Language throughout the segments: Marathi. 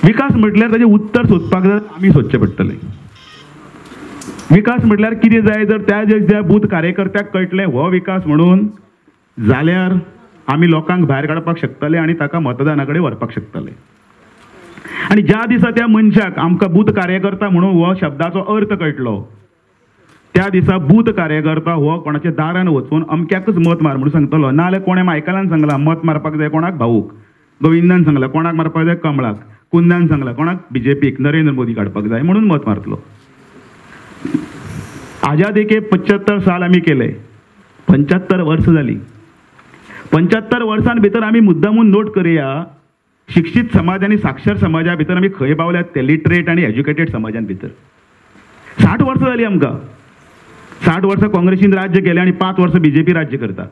विकास म्हटल्यार ताचें उत्तर सोदपाक जाय आमी सोदचें पडटलें. विकास म्हटल्यार कितें जाय जर त्या बूथ कार्यकर्त्याक कळटलें हो विकास म्हणून जाल्यार आमी लोकांक भायर काडपाक शकतले आनी ताका मतदाना कडेन व्हरपाक शकतले. आनी ज्या दिसा त्या मनशाक आमकां बूथ कार्यकर्ता म्हणून हो शब्दाचो अर्थ कळटलो त्या दिसा बूथ कार्यकर्ता हो कोणाच्या दारान वचून अमक्याकच मत मार म्हणून सांगतलो. नाल्यार कोणें मायकलान सांगलां मत मारपाक जाय कोणाक भाऊक, गोविंदान सांगलां कोणाक मारपाक जाय कमळाक, कुंदान सांगलां कोणाक बीजेपीक नरेंद्र मोदी काडपाक जाय म्हणून मत मारतलो. आजादीके 75 साल आमी केले, 75 वर्स जाली. 75 वर्सां भितर आमी मुद्दामून नोट करुया शिक्षीत समाज आनी साक्षर समाजा भितर आमी खंय पावल्यात ते लिटरेट आनी एज्युकेटेड समाजान भितर. 60 वर्सां जाली आमकां. 60 वर्सां काँग्रेसीन राज्य केलें आनी 5 वर्सां बीजेपी राज्य करता.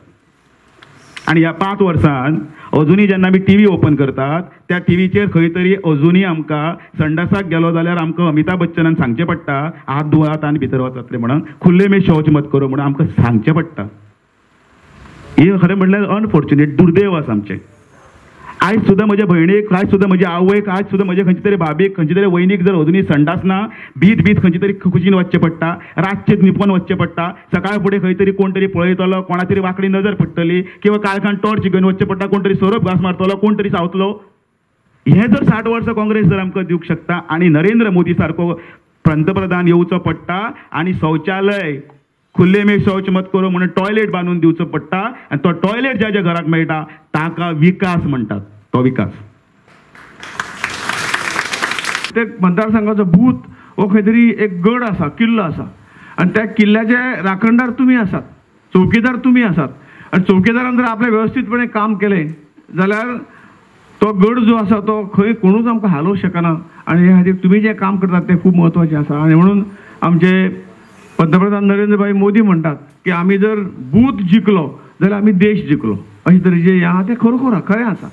आनी ह्या 5 वर्सांत अजुनी जेन्ना आमी टीव्ही ओपन करतात त्या टीव्हीचेर खंय तरी अजुनी आमकां संडासाक गेलो जाल्यार आमकां अमिताभ बच्चनान सांगचें पडटा हात धुवात आनी भितर वचातले म्हणून, खुल्ले में शौच मत करो म्हणून आमकां सांगचें पडटा. हे खरें म्हणल्यार अनफॉर्च्युनेट दुर्दैव आसा आमचें. आयज सुद्दां म्हज्या भयणीक, आयज सुद्दां म्हज्या आवयक, आयज सुद्दां म्हज्या खंयच्या तरी भाभीक, खंयच्या तरी वयनीक जर अजुनी संडास ना भीत खंयच्या तरी कुशीन वचचें पडटा, रातचें न्हिदून वचचें पडटा, सकाळ फुडें खंय तरी कोण तरी पळयतलो, कोणा तरी वांकडी नजर पडटली किंवा काळखान टॉर्च घेवन वचचें पडटा, कोण तरी सोरोप घास मारतलो, कोण तरी चावतलो. हें जर 60 वर्सां काँग्रेस जर आमकां दिवंक शकता आनी नरेंद्र मोदी सारको पंतप्रधान येवचो पडटा आनी शौचालय खुल्ले में शौच मत करो म्हणून टॉयलेट बांदून दिवचो पडटा आनी तो टॉयलेट ज्या ज्या घराक मेळटा ताका विकास म्हणटात. तो विकास प्रत्येक मतदारसंघाचो बूथ हो खंय तरी एक गड आसा, किल्लो आसा आनी त्या किल्ल्याचे राखणदार तुमी आसात, चौकीदार तुमी आसात. आनी चौकीदारान जर आपले व्यवस्थितपणे काम केलें जाल्यार तो गड जो आसा तो खंय कोणूच आमकां हालोवंक शकना. आनी ह्या खातीर तुमी जें काम करतात तें खूब म्हत्वाचें आसा. आनी म्हणून आमचे पंतप्रधान नरेंद्र भाई मोदी म्हणटात की आमी जर बूथ जिखलो जाल्यार आमी देश जिखलो. अशे तरेचें हें आहा तें खरोखर खरें आसा.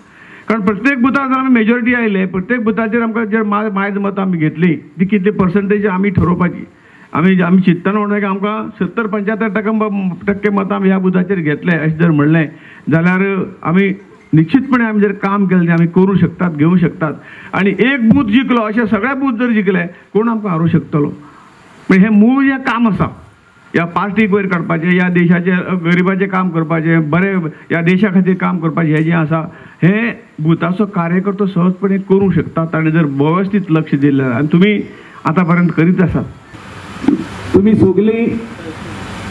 कारण प्रत्येक बुथार जर आमी मेजॉरिटी आयले, प्रत्येक बुथाचेर आमकां जर मायज मतां आमी घेतली ती कितली पर्संटेज आमी ठरोवपाची. आमी चिंततना म्हणून की आमकां 70-75% मतां आमी ह्या बुथाचेर घेतले अशें जर म्हणलें जाल्यार आमी निश्चितपणे आमी जर काम केलें तें आमी करूं शकतात, घेवं शकतात. आनी एक बूथ जिखलो अशे सगळे बूथ जर जिखले कोण आमकां हारोवंक शकतलो. पण हें मूळ जें काम आसा ह्या पार्टीक वयर काडपाचें, ह्या देशाचे गरिबाचें काम करपाचें, बरें ह्या देशा खातीर काम करपाचें हें जें आसा हें बुथाचो कार्यकर्तो सहजपणे करूंक शकतात आनी जर वेवस्थीत लक्ष दिलें आनी तुमी आतां पर्यंत करीत आसात. तुमी सगळीं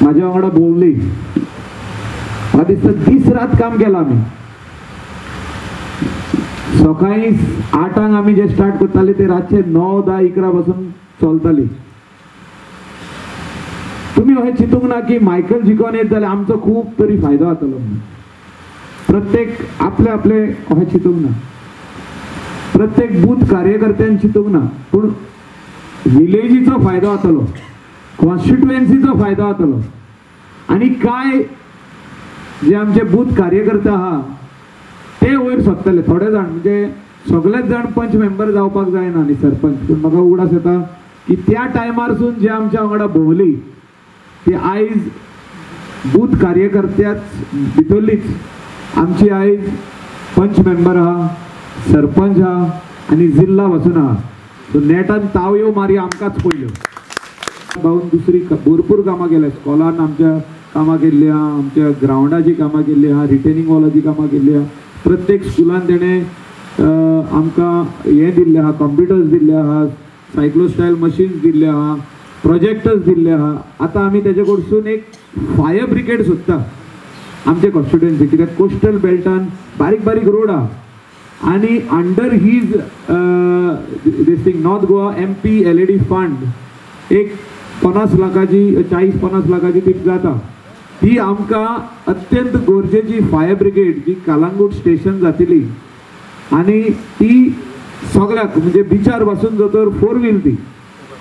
म्हाज्या वांगडा भोंवली. म्हाका दिसता दीस रात काम केलां आमी. सकाळीं 8 आमी जे स्टार्ट करताले ते रातचे 9-10-11 पासून चलताली. तुम्ही अशें चिंतूंक ना की मायकल जिखोन येत जाल्यार आमचो खूब तरी फायदो जातलो. प्रत्येक आपले अशें चिंतूंक ना. प्रत्येक बूथ कार्यकर्त्यान चिंतूंक ना. पूण विलेजीचो फायदो जातलो, कॉन्स्टिट्युएन्सीचो फायदो जातलो. आनी कांय जे आमचे बूथ कार्यकर्ते आहा ते वयर सरतले. थोडे जाण म्हणजे सगळेच जाण पंच मेंबर जावपाक जायना न्ही सरपंच. पूण म्हाका उगडास येता की त्या टायमारसून जे आमच्या वांगडा भोंवली ती आयज बूथ कार्यकर्त्याच भितरलीच आमची आयज पंच मेंबर आहा, सरपंच आहा आनी जिल्ला वचून आहा. सो नेटान तावयो मारी आमकांच पयल्यो. भाऊन दुसरी भरपूर कामां केल्या. स्कॉलान आमच्या कामां केल्ली आहा, आमच्या ग्रावंडाची कामां केल्ली आहा, रिटेनिंग वॉलाची कामां केल्ली आहा. प्रत्येक स्कुलान तेणें आमकां हें दिल्लें आहा, कंप्युटर्स दिल्ले आहा, सायक्लोस्टायल मशीन्स दिल्ले आहा, प्रोजेक्टर्स दिल्ले आहा. आतां आमी तेजे कडसून एक फायर ब्रिगेड सोदता आमचे कॉन्स्टिट्युएन्सी. कित्याक कोस्टल बेल्टान बारीक बारीक रोड आहा आनी under his this thing north Goa MP LED fund एक 50 लाखाची 40-50 लाखाची ती जाता. ती आमकां अत्यंत गरजेची फायर ब्रिगेड जी कालांगूट स्टेशन जातली आनी ती सगळ्याक म्हणजे बिचार बसून जर 4 व्हील ती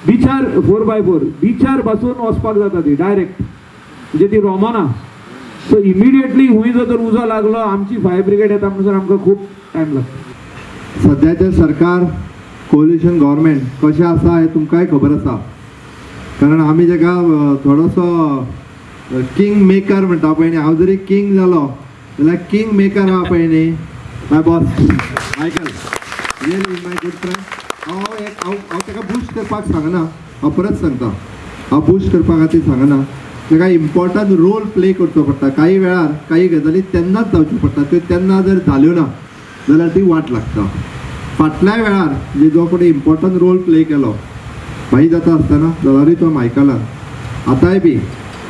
बिचार 4x4 बिचार बसून वचपाक जाता ती डायरेक्ट म्हणजे ती रोमाना. सो इमिडिएटली हुंय जर उजो लागलो आमची फायर ब्रिगेड येता म्हणसर आमकां खूब टायम लागता. सद्याचें सरकार कोलिशन गव्हर्मेंट कशें आसा हें तुमकांय खबर आसा. कारण आमी जेका थोडोसो किंग मेकर म्हणटा पळय न्ही, हांव जरी किंग जालो जाल्यार किंग मेकर आहा पळय न्ही माय बॉस मायकल, रियली माय गुड फ्रेंड हांव ताका बूस्ट करपाक सांगना, हांव परत सांगता, हांव बूस्ट करपा खातीर सांगना, ताका इम्पॉर्टंट रोल प्ले करचो पडटा. काही वेळार काही गजाली तेन्नाच जावच्यो पडटा, त्यो तेन्ना जर जाल्यो ना जाल्यार ती वाट लागता. फाटल्या वेळार म्हणजे जो कोणी इम्पॉर्टंट रोल प्ले केलो माही जाता आसतना जाल्यारूय तो मायकलान आतांय बी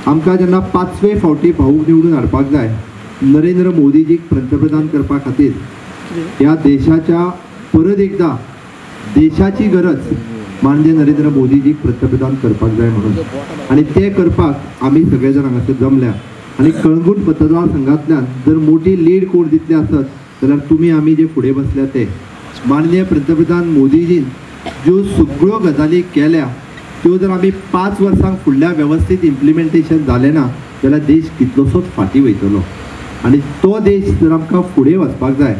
आमकां जेन्ना 5वे फावटी भाऊक निवडून हाडपाक जाय नरेंद्र मोदीजीक पंतप्रधान करपा खातीर, ह्या देशाच्या परत एकदा देशाची गरज म्हणजे नरेंद्र मोदीजीक पंतप्रधान करपाक जाय म्हणून, आणि ते करपाक आमी सगळे जाण हांगासर जमल्या. आणि कळंगूट मतदारसंघांतल्यान जर मोठी लीड कोण दितले आसत जाल्यार तुमी आमी जे फुडें बसल्या ते माननीय पंतप्रधान मोदीजीन ज्यो सगळ्यो गजाली केल्या त्यो जर आमी 5 वर्सांक फुडल्या व्यवस्थीत इम्प्लिमेंटेशन जालें ना जाल्यार देश कितलोसोच फाटीं वयतलो. आणि तो देश जर आमकां फुडें वचपाक जाय,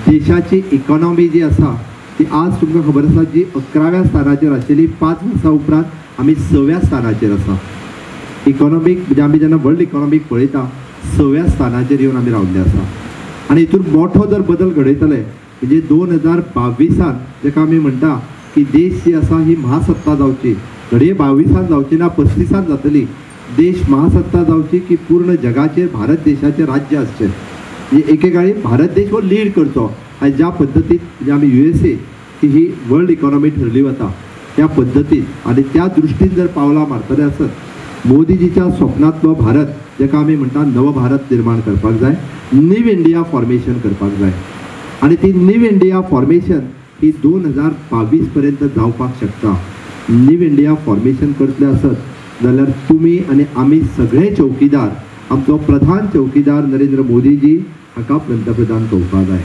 देशाची इकॉनॉमी जी आसा ती आज तुमकां खबर आसा जी 11व्या स्थानाचेर आशिल्ली 5 वर्सां उपरांत आमी 6व्या स्थानाचेर आसा. इकॉनॉमीक म्हणजे आमी जेन्ना वर्ल्ड इकॉनॉमीक पळयता 6व्या स्थानाचेर येवन आमी रावल्ले आसा. आणि हितून मोठो जर बदल घडयतले म्हणजे 2022 जेका आमी म्हणटा की देश जी आसा ही महासत्ता जावची, घडये 22 जावची ना 35 जातली, देश महासत्ता जावची की पूर्ण जगाचेर भारत देशाचें राज्य आसचें. म्हणजे एकेकाळी भारत देश हो लीड करचो. आनी ज्या पद्दतीन म्हणजे आमी USA की ही वर्ल्ड इकॉनॉमी ठरली वता त्या पद्दतीन आणि त्या दृश्टीन जर पावलां मारतले आसत मोदीजीच्या स्वप्नांतलो भारत जेका आमी म्हणटा नव भारत निर्माण करपाक जाय, नीव इंडिया फॉर्मेशन करपाक जाय. आणि ती नीव इंडिया फॉर्मेशन ही 2022 पर्यंत जावपाक शकता. नीव इंडिया फॉर्मेशन करतले आसत जाल्यार तुमी आनी आमी सगळे चौकीदार आमचो प्रधान चौकीदार नरेंद्र मोदीजी हाका पंतप्रधान करपाक जाय.